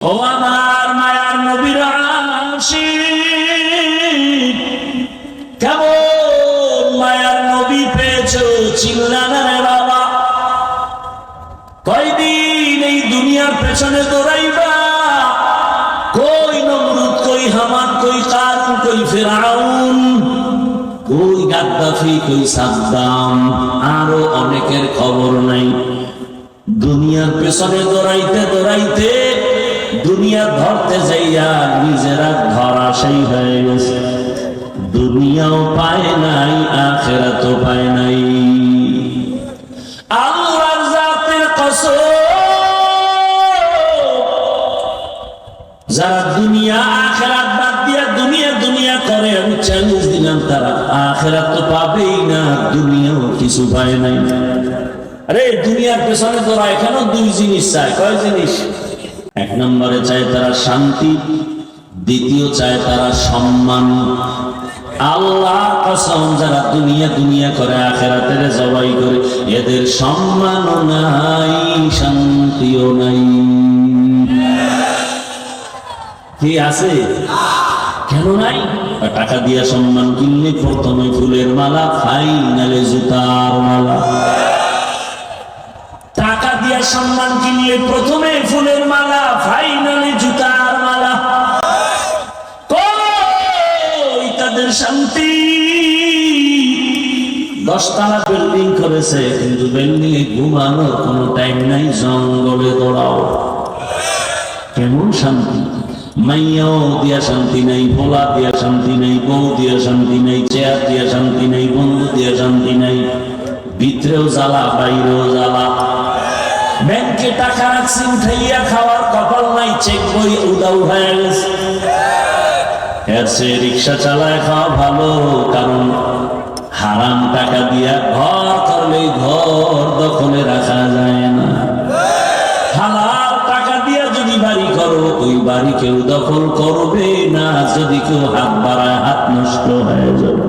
ও আমার মায়ার নবীর আশিক, কেমন মায়ার নবী পেয়েছো চিল্লানা রে বাবা। কয়দিন এই দুনিয়ার পেছনে দৌড়াইবা? কই নমরুদ, কই হামান, কই কারুন, কই ফিরআউন, কই গাদ্দাফি, কই সাদ্দাম, আরো অনেকের খবর নাই। দুনিয়ার পেছনে দৌড়াইতে দৌড়াইতে দুনিয়া ধরতে যাইয়া নিজেরা ধরাশায়ী হয়ে গেছে। দুনিয়াও পায় নাই, আখিরাতও পায় নাই। আল্লাহর জাতের কসম, যারা দুনিয়া আখিরাত বাদ দিয়া দুনিয়া দুনিয়া করে, আমি চ্যালেঞ্জ দিলাম তারা আখিরাত তো পাবেই না, দুনিয়াও কিছু পায় নাই। আরে দুনিয়ার পেছনে দৌড়ায় কেন? দুই জিনিস চায়। কয় জিনিস? এক নম্বরে চায় তারা শান্তি, দ্বিতীয় চায় তারা সম্মান। আল্লাহ কসম, যারা দুনিয়া দুনিয়া করে আখিরাতের জবাই করে, এদের সম্মানও নাই, শান্তিও নাই। কি আছে? কেন নাই? টাকা দিয়া সম্মান কিনলে প্রথমে ফুলের মালা, ফাইনালে জুতার মালা। টাকা দিয়া সম্মান কিনলে প্রথমে ফুলের মালা, ফাইনালে জুতার মালা। কই তাদের শান্তি? 10 তলা বিল্ডিং করেছে, কিন্তু বিল্ডিং এ ঘুমানোর কোনো টাইম নাই, জঙ্গলে দৌড়াও। কেমন শান্তি? মাইয়াও দিয়া শান্তি নাই, পোলা দিয়া শান্তি নাই, বউ দিয়া শান্তি নাই, চেয়ার দিয়া শান্তি নাই, বন্ধু দিয়া শান্তি নাই। ভিতরেও জ্বালা, বাইরেও জ্বালা। ব্যাংকে টাকা রাখছি, উঠাইয়া খাওয়ার কপাল নাই, চেক বই উদাও হয়ে গেছে। এর চেয়ে রিক্সা চালায় খাওয়া ভালো, কারণ হারাম টাকা দিয়া ঘর করলে ঘর দখলে রাখা যায় না। হালাল টাকা দিয়া যদি বাড়ি করো, ওই বাড়ি কেউ দখল করবে না। যদি কেউ হাত বাড়ায়, হাত নষ্ট হয়ে যাবে।